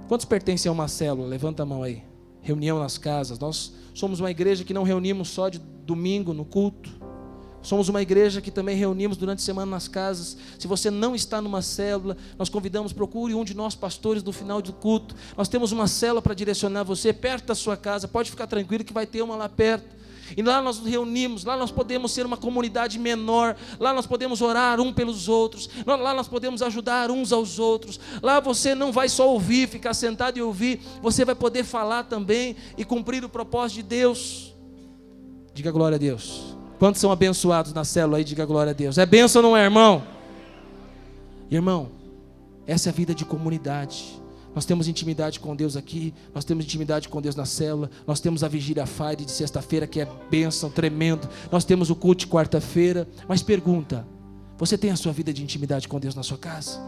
Quantos pertencem a uma célula? Levanta a mão aí. Reunião nas casas. Nós somos uma igreja que não reunimos só de domingo no culto. Somos uma igreja que também reunimos durante a semana nas casas. Se você não está numa célula, nós convidamos, procure um de nós pastores no final do culto. Nós temos uma célula para direcionar você perto da sua casa. Pode ficar tranquilo que vai ter uma lá perto. E lá nós nos reunimos, lá nós podemos ser uma comunidade menor, lá nós podemos orar um pelos outros, lá nós podemos ajudar uns aos outros. Lá você não vai só ouvir, ficar sentado e ouvir, você vai poder falar também e cumprir o propósito de Deus. Diga glória a Deus. Quantos são abençoados na célula aí? Diga glória a Deus. É bênção ou não é, irmão? Irmão, essa é a vida de comunidade. Nós temos intimidade com Deus aqui, nós temos intimidade com Deus na célula, nós temos a vigília Fire de sexta-feira, que é bênção, tremendo, nós temos o culto de quarta-feira. Mas pergunta, você tem a sua vida de intimidade com Deus na sua casa?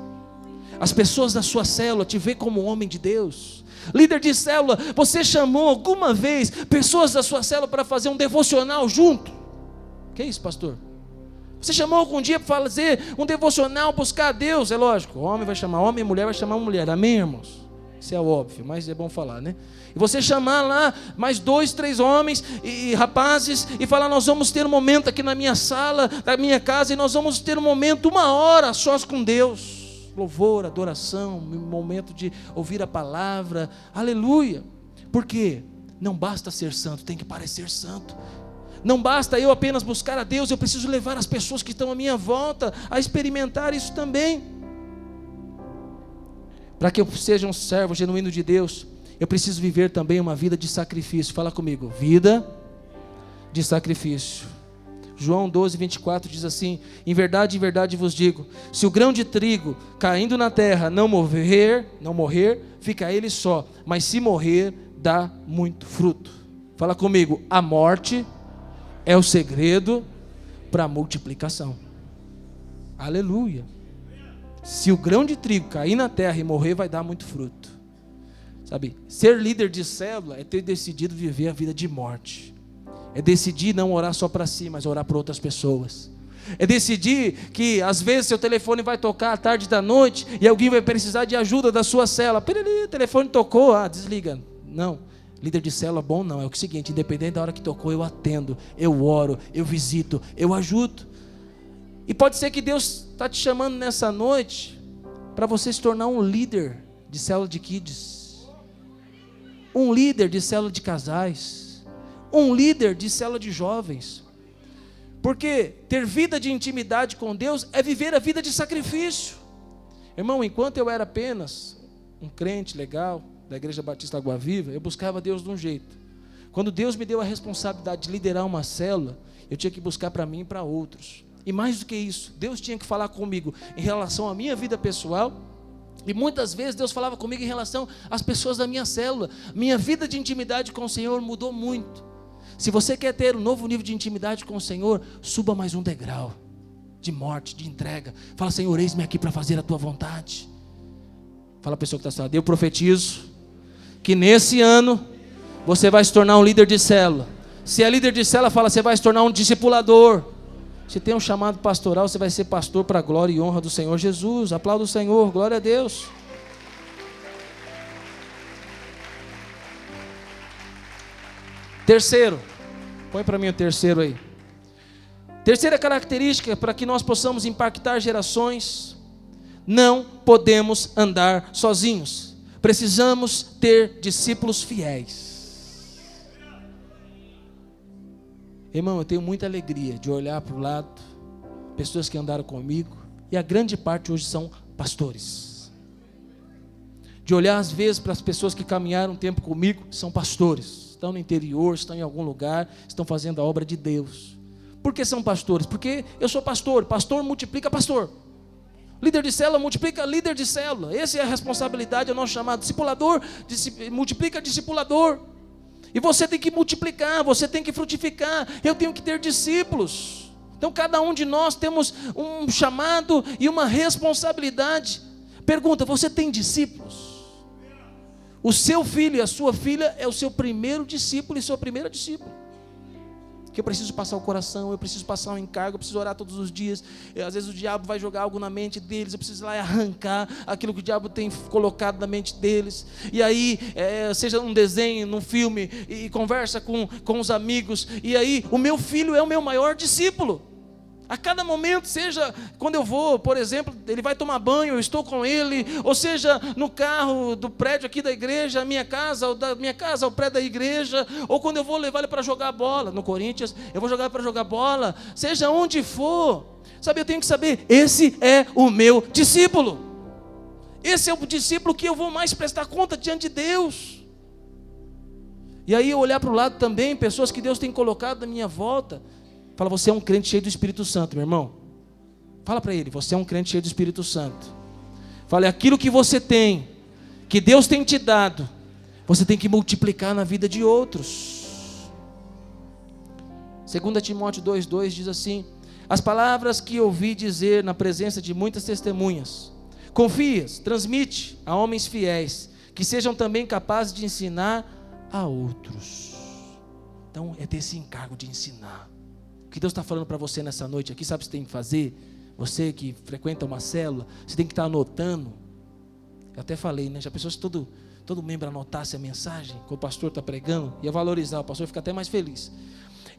As pessoas da sua célula te veem como homem de Deus? Líder de célula, você chamou alguma vez pessoas da sua célula para fazer um devocional junto? Que isso, pastor? Você chamou algum dia para fazer um devocional, buscar a Deus? É lógico, homem vai chamar homem, mulher vai chamar mulher, amém, irmãos? Isso é óbvio, mas é bom falar, né? E você chamar lá mais 2, 3 homens e rapazes e falar, nós vamos ter um momento aqui na minha sala, na minha casa, e nós vamos ter um momento, 1 hora sós com Deus. Louvor, adoração, momento de ouvir a palavra, aleluia. Por quê? Não basta ser santo, tem que parecer santo. Não basta eu apenas buscar a Deus, eu preciso levar as pessoas que estão à minha volta a experimentar isso também. Para que eu seja um servo genuíno de Deus, eu preciso viver também uma vida de sacrifício. Fala comigo, vida de sacrifício. João 12, 24 diz assim: em verdade vos digo, se o grão de trigo caindo na terra não morrer, fica ele só, mas se morrer, dá muito fruto. Fala comigo, a morte é o segredo para a multiplicação. Aleluia. Se o grão de trigo cair na terra e morrer, vai dar muito fruto. Sabe, ser líder de célula é ter decidido viver a vida de morte. É decidir não orar só para si, mas orar para outras pessoas. É decidir que às vezes seu telefone vai tocar à tarde da noite e alguém vai precisar de ajuda da sua célula. O telefone tocou, desliga. Não. Líder de célula bom não, é o seguinte, independente da hora que tocou, eu atendo, eu oro, eu visito, eu ajudo. E pode ser que Deus está te chamando nessa noite para você se tornar um líder de célula de kids, um líder de célula de casais, um líder de célula de jovens. Porque ter vida de intimidade com Deus é viver a vida de sacrifício. Irmão, enquanto eu era apenas um crente legal da Igreja Batista Água Viva, eu buscava Deus de um jeito. Quando Deus me deu a responsabilidade de liderar uma célula, eu tinha que buscar para mim e para outros. E mais do que isso, Deus tinha que falar comigo em relação à minha vida pessoal, e muitas vezes Deus falava comigo em relação às pessoas da minha célula. Minha vida de intimidade com o Senhor mudou muito. Se você quer ter um novo nível de intimidade com o Senhor, suba mais um degrau de morte, de entrega. Fala, Senhor, eis-me aqui para fazer a tua vontade. Fala a pessoa que está falando, eu profetizo que nesse ano você vai se tornar um líder de célula. Se é líder de célula, fala, você vai se tornar um discipulador. Se tem um chamado pastoral, você vai ser pastor para a glória e honra do Senhor Jesus. Aplauda o Senhor, glória a Deus. Terceiro, põe para mim o terceiro aí. Terceira característica para que nós possamos impactar gerações: não podemos andar sozinhos. Precisamos ter discípulos fiéis. Irmão, eu tenho muita alegria de olhar para o lado, pessoas que andaram comigo, e a grande parte hoje são pastores. De olhar às vezes para as pessoas que caminharam um tempo comigo, são pastores, estão no interior, estão em algum lugar, estão fazendo a obra de Deus. Por que são pastores? Porque eu sou pastor, pastor multiplica pastor. Líder de célula multiplica líder de célula. Essa é a responsabilidade, é o nosso chamado. Discipulador multiplica discipulador. E você tem que multiplicar, você tem que frutificar. Eu tenho que ter discípulos. Então cada um de nós temos um chamado e uma responsabilidade. Pergunta, você tem discípulos? O seu filho e a sua filha é o seu primeiro discípulo e sua primeira discípula. que eu preciso passar o coração, eu preciso passar um encargo, eu preciso orar todos os dias. Às vezes o diabo vai jogar algo na mente deles, eu preciso ir lá e arrancar aquilo que o diabo tem colocado na mente deles. E aí, seja num desenho, num filme, e conversa com os amigos, e aí o meu filho é o meu maior discípulo. A cada momento, seja quando eu vou, por exemplo, ele vai tomar banho, eu estou com ele, ou seja, no carro do prédio aqui da igreja, a minha casa, ou da minha casa ao prédio da igreja, ou quando eu vou levar ele para jogar bola, no Corinthians, eu vou jogar para jogar bola, seja onde for, sabe, eu tenho que saber, esse é o meu discípulo, esse é o discípulo que eu vou mais prestar conta diante de Deus. E aí eu olhar para o lado também, pessoas que Deus tem colocado na minha volta. Fala, você é um crente cheio do Espírito Santo, meu irmão. Fala para ele, você é um crente cheio do Espírito Santo. Fala, aquilo que você tem, que Deus tem te dado, você tem que multiplicar na vida de outros. 2 Timóteo 2,2 diz assim: as palavras que ouvi dizer na presença de muitas testemunhas, confias, transmite a homens fiéis, que sejam também capazes de ensinar a outros. Então é ter esse encargo de ensinar. O que Deus está falando para você nessa noite aqui, sabe o que você tem que fazer? Você que frequenta uma célula, você tem que estar anotando. Eu até falei, né? Já pensou se todo membro anotasse a mensagem que o pastor está pregando? Ia valorizar, o pastor ia ficar até mais feliz.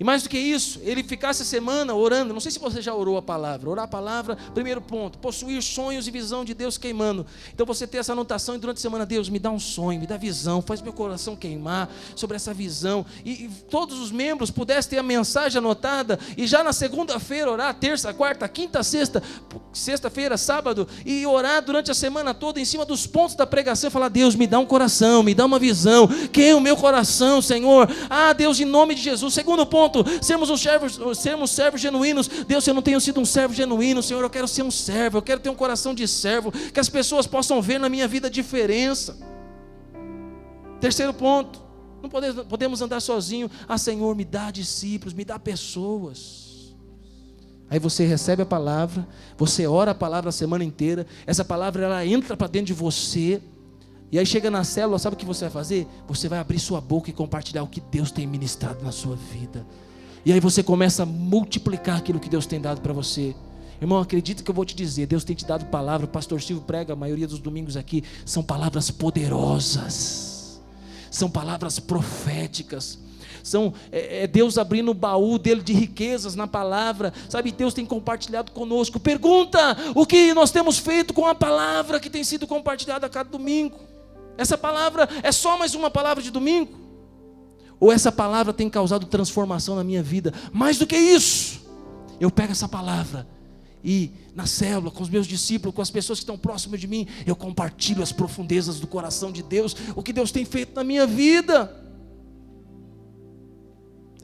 E mais do que isso, ele ficasse a semana orando. Não sei se você já orou a palavra. Orar a palavra, primeiro ponto, possuir sonhos e visão de Deus queimando. Então você ter essa anotação e durante a semana, Deus me dá um sonho, me dá visão, faz meu coração queimar sobre essa visão. E todos os membros pudessem ter a mensagem anotada e já na segunda-feira orar, terça, quarta, quinta, sexta-feira, sábado, e orar durante a semana toda em cima dos pontos da pregação e falar: Deus, me dá um coração, me dá uma visão, queima o meu coração, Senhor. Ah, Deus, em nome de Jesus. Segundo ponto, sermos servos genuínos. Deus, eu não tenho sido um servo genuíno, Senhor, eu quero ser um servo, eu quero ter um coração de servo, que as pessoas possam ver na minha vida a diferença. Terceiro ponto, não podemos andar sozinho. Ah, Senhor, me dá discípulos, me dá pessoas. Aí você recebe a palavra, você ora a palavra a semana inteira, essa palavra ela entra para dentro de você. E aí chega na célula, sabe o que você vai fazer? Você vai abrir sua boca e compartilhar o que Deus tem ministrado na sua vida. E aí você começa a multiplicar aquilo que Deus tem dado para você. Irmão, acredita que eu vou te dizer, Deus tem te dado palavra. O pastor Silvio prega a maioria dos domingos aqui. São palavras poderosas, são palavras proféticas. São Deus abrindo o baú dele de riquezas na palavra, sabe? Deus tem compartilhado conosco. Pergunta o que nós temos feito com a palavra que tem sido compartilhada a cada domingo. Essa palavra é só mais uma palavra de domingo? Ou essa palavra tem causado transformação na minha vida? Mais do que isso, eu pego essa palavra e na célula, com os meus discípulos, com as pessoas que estão próximas de mim, eu compartilho as profundezas do coração de Deus, o que Deus tem feito na minha vida.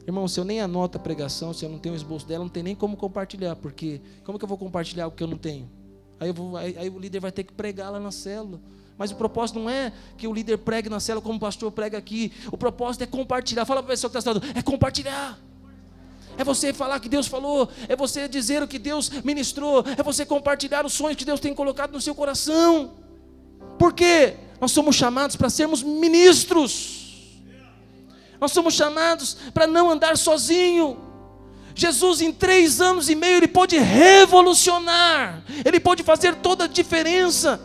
Irmão, se eu nem anoto a pregação, se eu não tenho o esboço dela, não tem nem como compartilhar, porque como que eu vou compartilhar algo que eu não tenho? Aí o líder vai ter que pregar lá na célula. Mas o propósito não é que o líder pregue na célula como o pastor prega aqui. O propósito é compartilhar. Fala para a pessoa que está falando, é compartilhar. É você falar que Deus falou, é você dizer o que Deus ministrou, é você compartilhar os sonhos que Deus tem colocado no seu coração. Por quê? Nós somos chamados para sermos ministros. Nós somos chamados para não andar sozinho. Jesus em 3 anos e meio, ele pôde revolucionar, ele pôde fazer toda a diferença.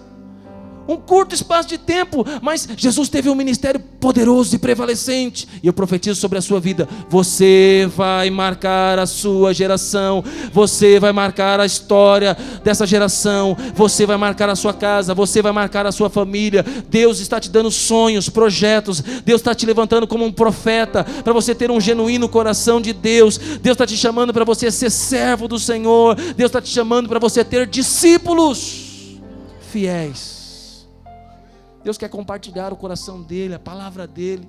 Um curto espaço de tempo, mas Jesus teve um ministério poderoso e prevalecente. E eu profetizo sobre a sua vida: você vai marcar a sua geração, você vai marcar a história dessa geração, você vai marcar a sua casa, você vai marcar a sua família. Deus está te dando sonhos, projetos. Deus está te levantando como um profeta, para você ter um genuíno coração de Deus. Deus está te chamando para você ser servo do Senhor. Deus está te chamando para você ter discípulos fiéis. Deus quer compartilhar o coração dele, a palavra dele.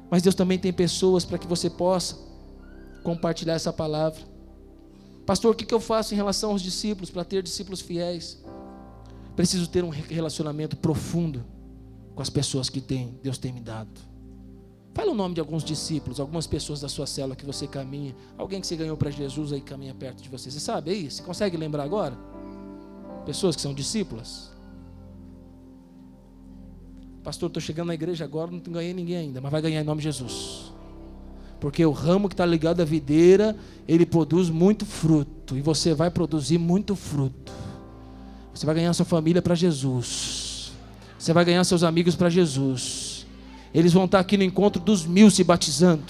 Mas Deus também tem pessoas para que você possa compartilhar essa palavra. Pastor, o que eu faço em relação aos discípulos, para ter discípulos fiéis? Preciso ter um relacionamento profundo com as pessoas que Deus tem me dado. Fala o nome de alguns discípulos, algumas pessoas da sua célula que você caminha. Alguém que você ganhou para Jesus aí caminha perto de você. Você sabe aí? Você consegue lembrar agora? Pessoas que são discípulas. Pastor, estou chegando na igreja agora, não ganhei ninguém ainda, mas vai ganhar em nome de Jesus. Porque o ramo que está ligado à videira, ele produz muito fruto. E você vai produzir muito fruto. Você vai ganhar sua família para Jesus. Você vai ganhar seus amigos para Jesus. Eles vão estar aqui no encontro dos 1000 se batizando.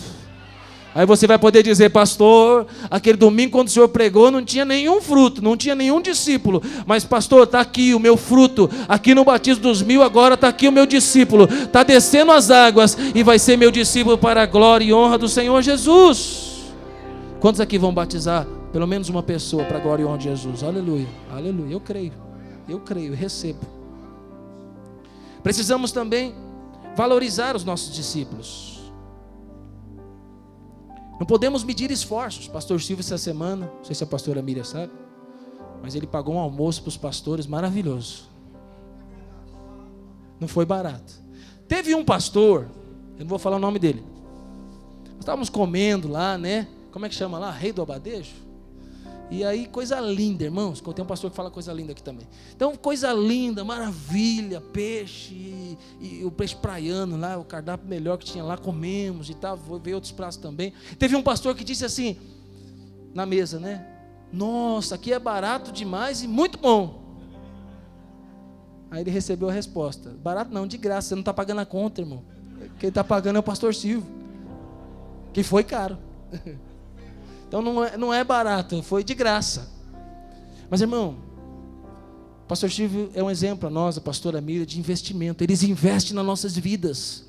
Aí você vai poder dizer: pastor, aquele domingo quando o senhor pregou não tinha nenhum fruto, não tinha nenhum discípulo. Mas pastor, está aqui o meu fruto. Aqui no batismo dos 1000 agora está aqui o meu discípulo. Está descendo as águas e vai ser meu discípulo para a glória e honra do Senhor Jesus. Quantos aqui vão batizar pelo menos uma pessoa para a glória e honra de Jesus? Aleluia, aleluia, eu creio, eu recebo. Precisamos também valorizar os nossos discípulos. Não podemos medir esforços. Pastor Silvio essa semana, não sei se a pastora Miriam sabe, mas ele pagou um almoço para os pastores maravilhoso. Não foi barato. Teve um pastor, eu não vou falar o nome dele. Nós estávamos comendo lá, né? Como é que chama lá? Rei do Abadejo? E aí, coisa linda, irmãos. Tem um pastor que fala coisa linda aqui também. Então, coisa linda, maravilha, peixe, e o peixe praiano lá, o cardápio melhor que tinha lá, comemos e tal. Veio outros pratos também. Teve um pastor que disse assim, na mesa, né? Nossa, aqui é barato demais e muito bom. Aí ele recebeu a resposta: barato não, de graça, você não está pagando a conta, irmão. Quem está pagando é o pastor Silvio, que foi caro. Então não é barato, foi de graça. Mas irmão, o pastor Silvio é um exemplo a nós, a pastora Miriam, de investimento. Eles investem nas nossas vidas.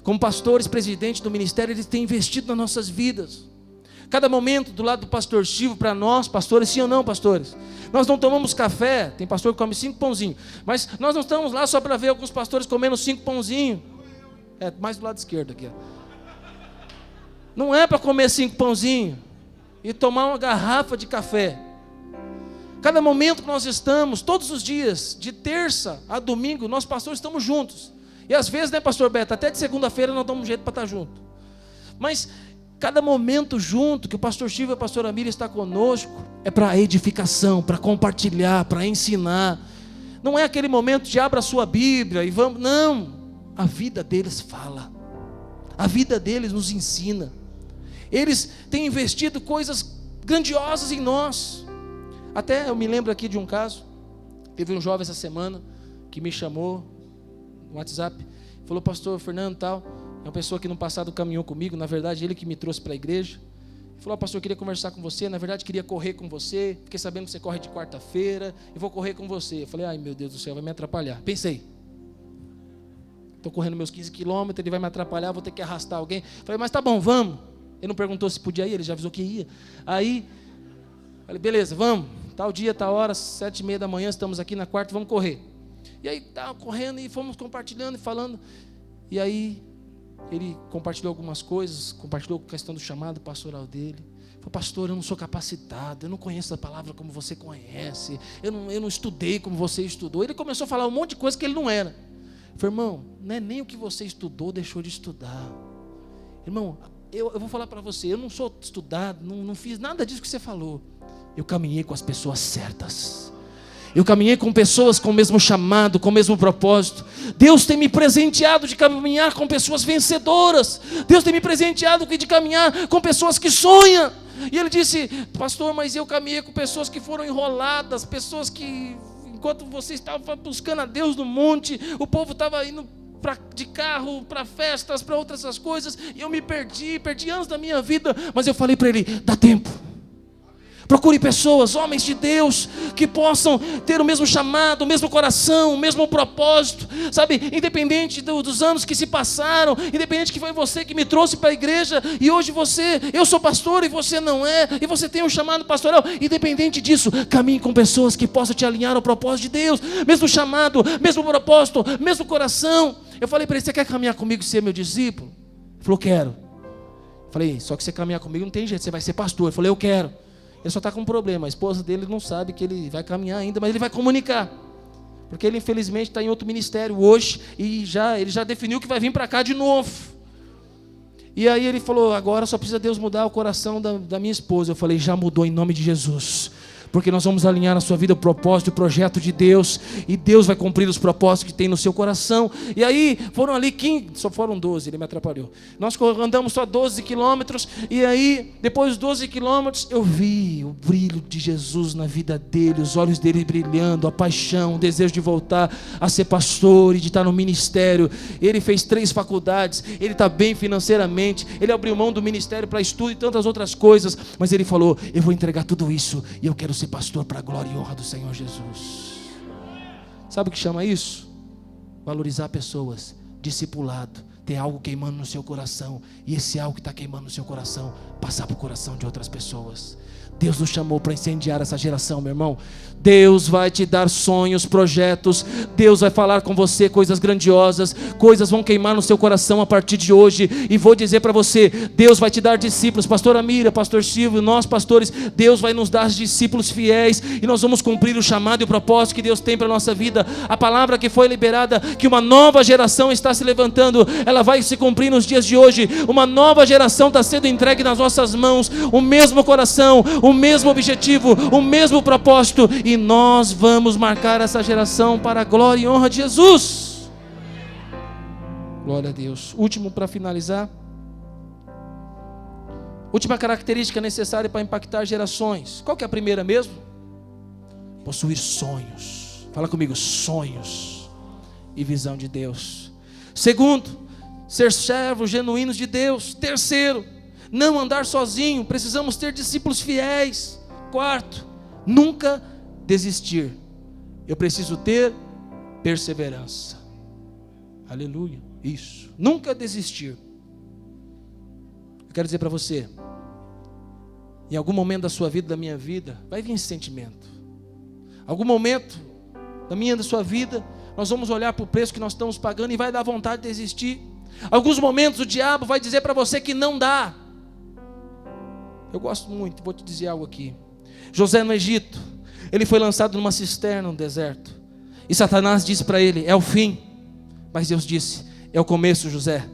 Como pastores, presidentes do ministério, eles têm investido nas nossas vidas. Cada momento do lado do pastor Silvio, para nós, pastores, sim ou não, pastores? Nós não tomamos café, tem pastor que come 5 pãozinhos, mas nós não estamos lá só para ver alguns pastores comendo 5 pãozinhos. É, mais do lado esquerdo aqui, ó. Não é para comer 5 pãozinhos e tomar uma garrafa de café. Cada momento que nós estamos, todos os dias, de terça a domingo, nós pastores estamos juntos. E às vezes, né, pastor Beto, até de segunda-feira não damos um jeito para estar junto. Mas cada momento junto que o pastor Silvio e a pastora Miriam está conosco é para edificação, para compartilhar, para ensinar. Não é aquele momento de abra a sua Bíblia e vamos, não. A vida deles fala. A vida deles nos ensina. Eles têm investido coisas grandiosas em nós. Até eu me lembro aqui de um caso. Teve um jovem essa semana que me chamou no WhatsApp, falou: pastor Fernando tal, é uma pessoa que no passado caminhou comigo, na verdade ele que me trouxe para a igreja. Ele falou: pastor, eu queria conversar com você, na verdade queria correr com você, fiquei sabendo que você corre de quarta-feira, eu vou correr com você. Eu falei: ai meu Deus do céu, vai me atrapalhar. Pensei, estou correndo meus 15 quilômetros, ele vai me atrapalhar, vou ter que arrastar alguém. Eu falei: mas tá bom, vamos. Ele não perguntou se podia ir, ele já avisou que ia. Aí, falei: beleza, vamos. Tal dia, tal hora, 7h30 da manhã, estamos aqui na quarta, vamos correr. E aí, estava correndo e fomos compartilhando e falando. E aí, ele compartilhou algumas coisas, compartilhou a questão do chamado pastoral dele. Falei: pastor, eu não sou capacitado, eu não conheço a palavra como você conhece, eu não estudei como você estudou. Ele começou a falar um monte de coisa que ele não era. Eu falei: irmão, não é nem o que você estudou, deixou de estudar. Irmão, eu vou falar para você, eu não sou estudado, não fiz nada disso que você falou. Eu caminhei com as pessoas certas. Eu caminhei com pessoas com o mesmo chamado, com o mesmo propósito. Deus tem me presenteado de caminhar com pessoas vencedoras. Deus tem me presenteado de caminhar com pessoas que sonham. E ele disse: pastor, mas eu caminhei com pessoas que foram enroladas, pessoas que, enquanto você estava buscando a Deus no monte, o povo estava indo de carro, para festas, para outras essas coisas, e eu me perdi anos da minha vida. Mas eu falei para ele: dá tempo. Procure pessoas, homens de Deus, que possam ter o mesmo chamado, o mesmo coração, o mesmo propósito, sabe? Independente dos anos que se passaram, independente que foi você que me trouxe para a igreja, e hoje eu sou pastor e você não é, e você tem um chamado pastoral. Independente disso, caminhe com pessoas que possam te alinhar ao propósito de Deus, mesmo chamado, mesmo propósito, mesmo coração. Eu falei para ele: você quer caminhar comigo e ser meu discípulo? Ele falou: quero. Eu falei: só que você caminhar comigo não tem jeito, você vai ser pastor. Ele falou: eu quero. Ele só está com um problema, a esposa dele não sabe que ele vai caminhar ainda, mas ele vai comunicar, porque ele infelizmente está em outro ministério hoje, e ele já definiu que vai vir para cá de novo. E aí ele falou: agora só precisa Deus mudar o coração da minha esposa. Eu falei: já mudou em nome de Jesus. porque nós vamos alinhar na sua vida o propósito e o projeto de Deus, e Deus vai cumprir os propósitos que tem no seu coração. E aí, foram ali 15, só foram 12, ele me atrapalhou. Nós andamos só 12 quilômetros, e aí, depois dos 12 quilômetros, eu vi o brilho de Jesus na vida dele, os olhos dele brilhando, a paixão, o desejo de voltar a ser pastor e de estar no ministério. Ele fez 3 faculdades, ele está bem financeiramente, ele abriu mão do ministério para estudo e tantas outras coisas, mas ele falou: eu vou entregar tudo isso e eu quero ser pastor para a glória e honra do Senhor Jesus. Sabe o que chama isso? Valorizar pessoas, discipulado, ter algo queimando no seu coração, e esse algo que está queimando no seu coração passar para o coração de outras pessoas. Deus nos chamou para incendiar essa geração, meu irmão. Deus vai te dar sonhos, projetos. Deus vai falar com você coisas grandiosas. Coisas vão queimar no seu coração a partir de hoje. E vou dizer para você, Deus vai te dar discípulos. Pastora Mira, pastor Silvio, nós pastores, Deus vai nos dar discípulos fiéis, e nós vamos cumprir o chamado e o propósito que Deus tem para a nossa vida. A palavra que foi liberada, que uma nova geração está se levantando, ela vai se cumprir nos dias de hoje. Uma nova geração está sendo entregue nas nossas mãos. O mesmo coração, o mesmo objetivo, o mesmo propósito, e nós vamos marcar essa geração para a glória e honra de Jesus. Glória a Deus. Último, para finalizar, última característica necessária para impactar gerações. Qual que é a primeira mesmo? Possuir sonhos. Fala comigo, sonhos e visão de Deus. Segundo, ser servos genuínos de Deus. Terceiro, não andar sozinho, precisamos ter discípulos fiéis. Quarto, nunca desistir. Eu preciso ter perseverança. Aleluia, isso. Nunca desistir. Eu quero dizer para você, em algum momento da sua vida, da minha vida, vai vir esse sentimento. Algum momento da minha, da sua vida, nós vamos olhar para o preço que nós estamos pagando e vai dar vontade de desistir. Alguns momentos o diabo vai dizer para você que não dá. Eu gosto muito, vou te dizer algo aqui. José no Egito, ele foi lançado numa cisterna no deserto, e Satanás disse para ele: é o fim. Mas Deus disse: é o começo, José.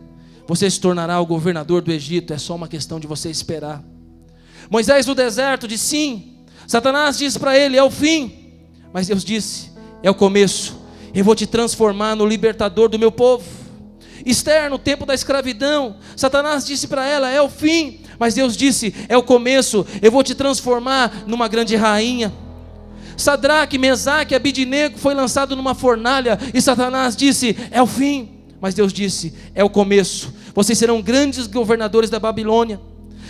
Você se tornará o governador do Egito, é só uma questão de você esperar. Moisés no deserto disse sim. Satanás disse para ele: é o fim. Mas Deus disse: é o começo. Eu vou te transformar no libertador do meu povo. Esther, no tempo da escravidão, Satanás disse para ela: é o fim. Mas Deus disse: é o começo, eu vou te transformar numa grande rainha. Sadraque, Mesaque e Abidnego foi lançado numa fornalha, e Satanás disse: é o fim. Mas Deus disse: é o começo, vocês serão grandes governadores da Babilônia.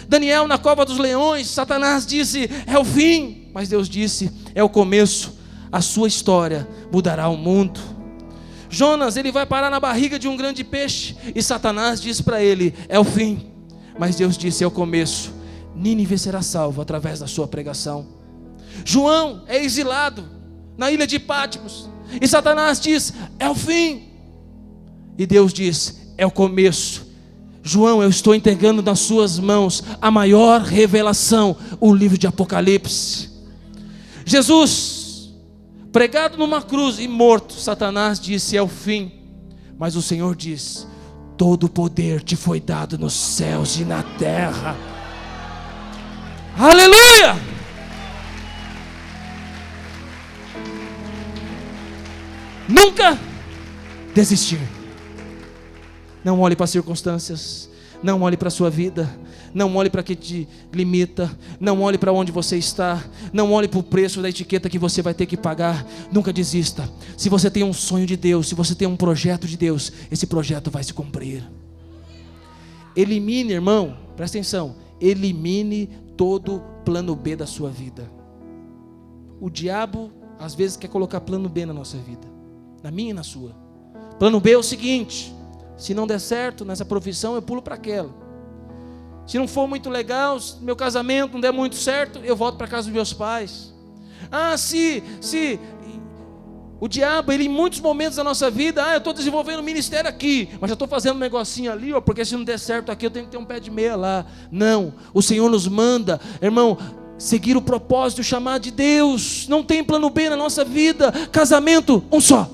Daniel na cova dos leões, Satanás disse: é o fim. Mas Deus disse: é o começo, a sua história mudará o mundo. Jonas, ele vai parar na barriga de um grande peixe, e Satanás disse para ele: é o fim. Mas Deus disse: é o começo, Nínive será salvo através da sua pregação. João é exilado na ilha de Patmos, e Satanás diz: é o fim. E Deus diz: é o começo. João, eu estou entregando nas suas mãos a maior revelação, o livro de Apocalipse. Jesus, pregado numa cruz e morto, Satanás disse: é o fim. Mas o Senhor diz: todo o poder te foi dado nos céus e na terra. Aleluia! Nunca desistir. Não olhe para as circunstâncias, não olhe para a sua vida, não olhe para o que te limita, não olhe para onde você está, não olhe para o preço da etiqueta que você vai ter que pagar. Nunca desista. Se você tem um sonho de Deus, se você tem um projeto de Deus, esse projeto vai se cumprir. Elimine, irmão, presta atenção, elimine todo plano B da sua vida. O diabo às vezes quer colocar plano B na nossa vida, na minha e na sua. Plano B é o seguinte: se não der certo nessa profissão, eu pulo para aquela. Se não for muito legal, se meu casamento não der muito certo, eu volto para casa dos meus pais. Se o diabo, ele em muitos momentos da nossa vida, eu estou desenvolvendo um ministério aqui, mas já estou fazendo um negocinho ali, porque se não der certo aqui, eu tenho que ter um pé de meia lá. Não, o Senhor nos manda, irmão, seguir o propósito, o chamado de Deus. Não tem plano B na nossa vida. Casamento, um só.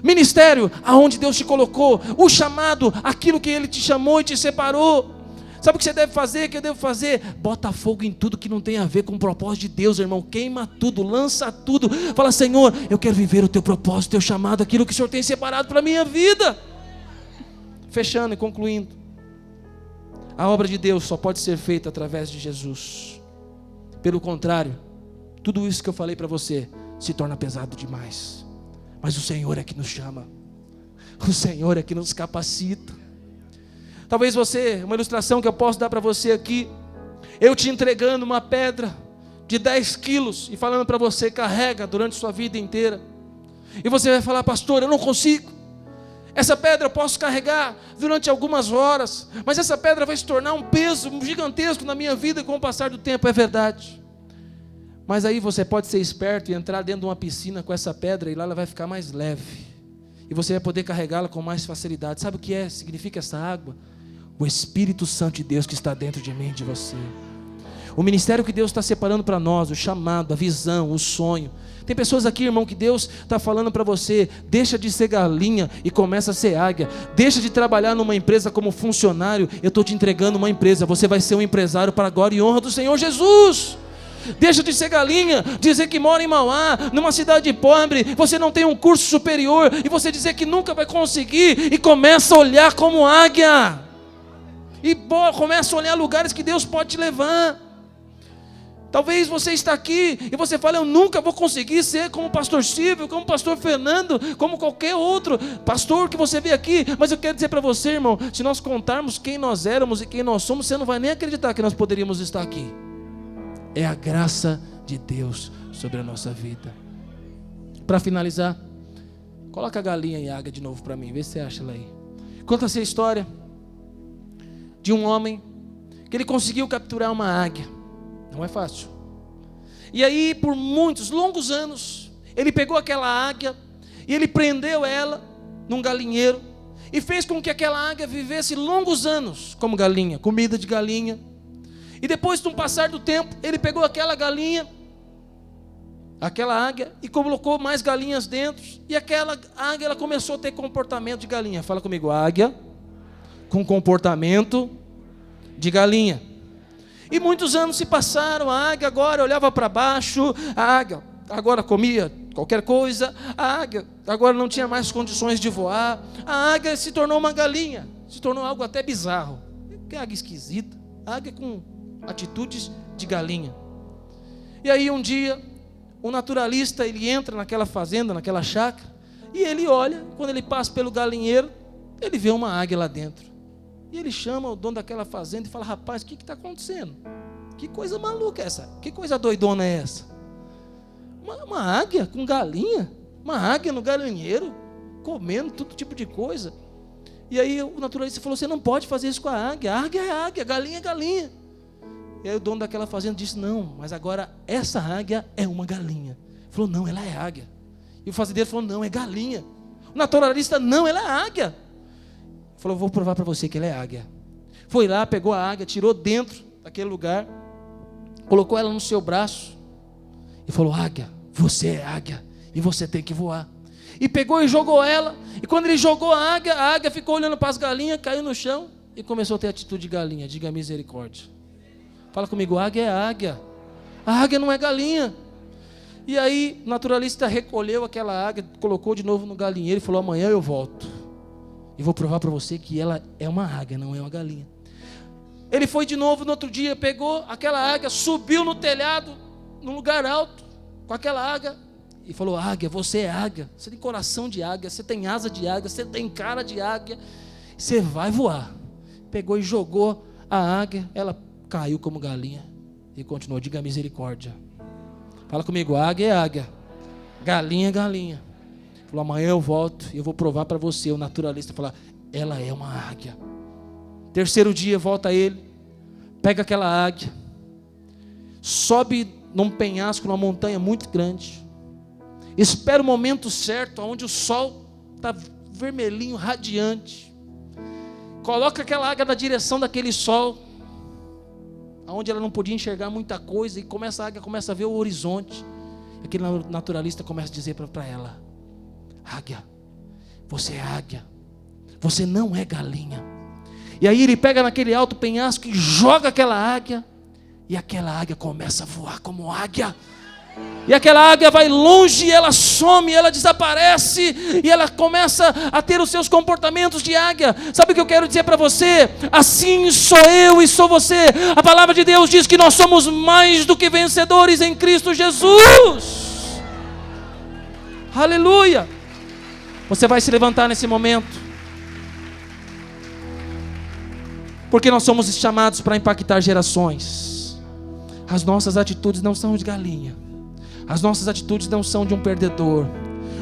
Ministério, aonde Deus te colocou. O chamado, aquilo que Ele te chamou e te separou. Sabe o que você deve fazer, que eu devo fazer? Bota fogo em tudo que não tem a ver com o propósito de Deus, irmão. Queima tudo, lança tudo. Fala, Senhor, eu quero viver o teu propósito, o teu chamado, aquilo que o Senhor tem separado para a minha vida. Fechando e concluindo. A obra de Deus só pode ser feita através de Jesus. Pelo contrário, tudo isso que eu falei para você se torna pesado demais. Mas o Senhor é que nos chama. O Senhor é que nos capacita. Talvez você, uma ilustração que eu posso dar para você aqui, eu te entregando uma pedra de 10 quilos e falando para você, carrega durante sua vida inteira. E você vai falar, pastor, eu não consigo. Essa pedra eu posso carregar durante algumas horas, mas essa pedra vai se tornar um peso gigantesco na minha vida com o passar do tempo, é verdade. Mas aí você pode ser esperto e entrar dentro de uma piscina com essa pedra e lá ela vai ficar mais leve. E você vai poder carregá-la com mais facilidade. Sabe o que significa essa água? O Espírito Santo de Deus que está dentro de mim e de você. O ministério que Deus está separando para nós, o chamado, a visão, o sonho. Tem pessoas aqui, irmão, que Deus está falando para você, deixa de ser galinha e começa a ser águia. Deixa de trabalhar numa empresa como funcionário, eu estou te entregando uma empresa, você vai ser um empresário para a glória e honra do Senhor Jesus. Deixa de ser galinha, dizer que mora em Mauá, numa cidade pobre, você não tem um curso superior, e você dizer que nunca vai conseguir, e começa a olhar como águia. E começa a olhar lugares que Deus pode te levar. Talvez você está aqui e você fala, eu nunca vou conseguir ser como o pastor Silvio, como o pastor Fernando, como qualquer outro pastor que você vê aqui. Mas eu quero dizer para você, irmão, se nós contarmos quem nós éramos e quem nós somos, você não vai nem acreditar que nós poderíamos estar aqui. É a graça de Deus sobre a nossa vida. Para finalizar, coloca a galinha e a águia de novo para mim, vê se você acha ela aí. Conta-se a história de um homem que ele conseguiu capturar uma águia. Não é fácil. E aí, por muitos longos anos, ele pegou aquela águia e ele prendeu ela num galinheiro e fez com que aquela águia vivesse longos anos como galinha, comida de galinha. E depois de um passar do tempo, ele pegou aquela galinha, aquela águia, e colocou mais galinhas dentro. E aquela águia, ela começou a ter comportamento de galinha. Fala comigo, águia com comportamento de galinha. E muitos anos se passaram, a águia agora olhava para baixo, a águia agora comia qualquer coisa, a águia agora não tinha mais condições de voar, a águia se tornou uma galinha, se tornou algo até bizarro. Que águia esquisita, águia com atitudes de galinha. E aí um dia, o naturalista, ele entra naquela fazenda, naquela chácara, e ele olha, quando ele passa pelo galinheiro, ele vê uma águia lá dentro. E ele chama o dono daquela fazenda e fala, rapaz, o que está acontecendo? Que coisa maluca é essa? Que coisa doidona é essa? Uma águia com galinha? Uma águia no galinheiro? Comendo todo tipo de coisa? E aí o naturalista falou, você não pode fazer isso com a águia. A águia é águia, galinha é galinha. E aí o dono daquela fazenda disse, não, mas agora essa águia é uma galinha. Ele falou, não, ela é águia. E o fazendeiro falou, não, é galinha. O naturalista, não, ela é águia. Falou, vou provar para você que ela é águia. Foi lá, pegou a águia, tirou dentro daquele lugar, colocou ela no seu braço e falou, águia, você é águia e você tem que voar. E pegou e jogou ela, e quando ele jogou a águia ficou olhando para as galinhas, caiu no chão e começou a ter atitude de galinha. Diga misericórdia. Fala comigo, águia é águia. A águia não é galinha. E aí o naturalista recolheu aquela águia, colocou de novo no galinheiro e falou, amanhã eu volto. E vou provar para você que ela é uma águia, não é uma galinha. Ele foi de novo no outro dia, pegou aquela águia, subiu no telhado, num lugar alto, com aquela águia, e falou, águia, você é águia, você tem coração de águia, você tem asa de águia, você tem cara de águia, você vai voar. Pegou e jogou a águia, ela caiu como galinha, e continuou, diga misericórdia. Fala comigo, águia é águia, galinha é galinha. Falou, amanhã eu volto e eu vou provar para você. O naturalista fala, ela é uma águia. Terceiro dia, volta ele, pega aquela águia, sobe num penhasco, numa montanha muito grande, espera o momento certo, onde o sol está vermelhinho, radiante, coloca aquela águia na direção daquele sol, onde ela não podia enxergar muita coisa, e a águia começa a ver o horizonte. Aquele naturalista começa a dizer para ela, águia, você é águia, você não é galinha. E aí ele pega naquele alto penhasco e joga aquela águia. E aquela águia começa a voar como águia. E aquela águia vai longe, e ela some, ela desaparece, e ela começa a ter os seus comportamentos de águia. Sabe o que eu quero dizer para você? Assim sou eu e sou você. A palavra de Deus diz que nós somos mais do que vencedores em Cristo Jesus. Aleluia. Você vai se levantar nesse momento, porque nós somos chamados para impactar gerações. As nossas atitudes não são de galinha. As nossas atitudes não são de um perdedor.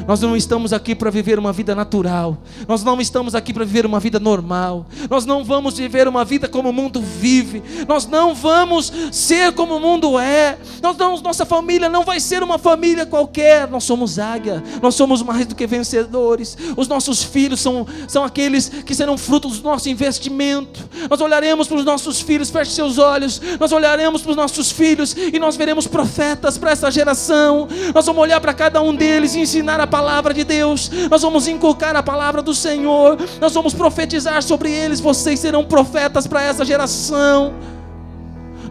Nós não estamos aqui para viver uma vida natural. Nós não estamos aqui para viver uma vida normal. Nós não vamos viver uma vida como o mundo vive. Nós não vamos ser como o mundo é. Nossa família não vai ser uma família qualquer. Nós somos águia. Nós somos mais do que vencedores. Os nossos filhos são aqueles que serão frutos do nosso investimento. Nós olharemos para os nossos filhos, feche seus olhos. Nós olharemos para os nossos filhos e nós veremos profetas para essa geração. Nós vamos olhar para cada um deles e ensinar a palavra de Deus. Nós vamos inculcar a palavra do Senhor. Nós vamos profetizar sobre eles. Vocês serão profetas para essa geração.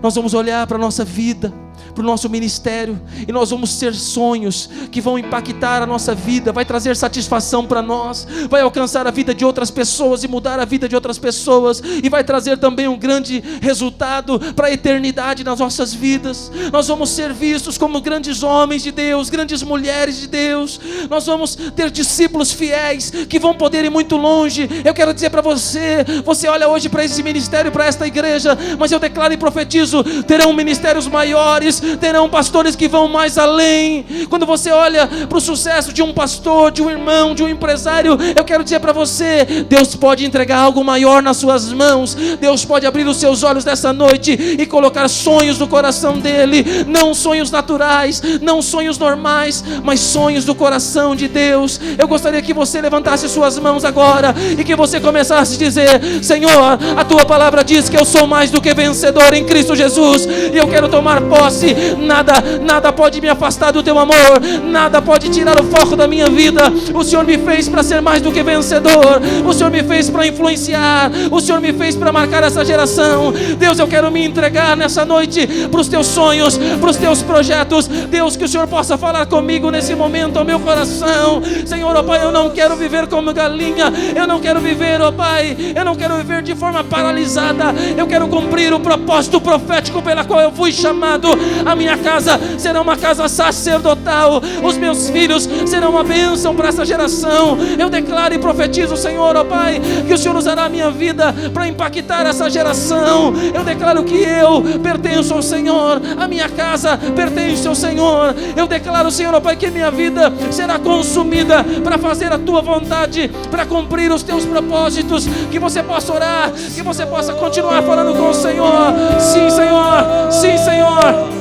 Nós vamos olhar para a nossa vida, para o nosso ministério, e nós vamos ter sonhos que vão impactar a nossa vida, vai trazer satisfação para nós, vai alcançar a vida de outras pessoas e mudar a vida de outras pessoas, e vai trazer também um grande resultado para a eternidade nas nossas vidas. Nós vamos ser vistos como grandes homens de Deus, grandes mulheres de Deus. Nós vamos ter discípulos fiéis que vão poder ir muito longe. Eu quero dizer para você, você olha hoje para esse ministério, para esta igreja, mas eu declaro e profetizo, terão ministérios maiores, terão pastores que vão mais além. Quando você olha para o sucesso de um pastor, de um irmão, de um empresário, eu quero dizer para você, Deus pode entregar algo maior nas suas mãos. Deus pode abrir os seus olhos nessa noite e colocar sonhos no coração dele, não sonhos naturais, não sonhos normais, mas sonhos do coração de Deus. Eu gostaria que você levantasse suas mãos agora e que você começasse a dizer: Senhor, a tua palavra diz que eu sou mais do que vencedor em Cristo Jesus, e eu quero tomar posse. Nada pode me afastar do teu amor, nada pode tirar o foco da minha vida. O Senhor me fez para ser mais do que vencedor, o Senhor me fez para influenciar, o Senhor me fez para marcar essa geração. Deus, eu quero me entregar nessa noite para os teus sonhos, para os teus projetos. Deus, que o Senhor possa falar comigo nesse momento ao meu coração. Senhor, ó Pai, eu não quero viver como galinha, eu não quero viver, ó Pai, eu não quero viver de forma paralisada. Eu quero cumprir o propósito profético pela qual eu fui chamado. A minha casa será uma casa sacerdotal, os meus filhos serão uma bênção para essa geração. Eu declaro e profetizo, Senhor, ó Pai, que o Senhor usará a minha vida para impactar essa geração. Eu declaro que eu pertenço ao Senhor, a minha casa pertence ao Senhor. Eu declaro, Senhor, ó Pai, que minha vida será consumida para fazer a tua vontade, para cumprir os teus propósitos. Que você possa orar, que você possa continuar falando com o Senhor. Sim, Senhor, sim, Senhor.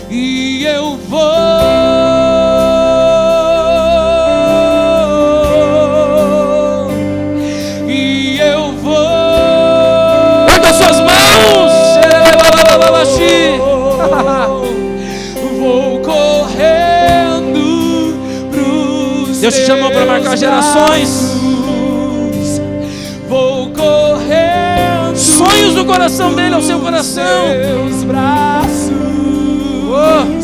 E eu vou, e eu vou. Levanta suas mãos. Vou correndo pros Deus te chamou para marcar gerações. Vou correndo. Sonhos do coração dele ao seu coração. Seus braços. Oh.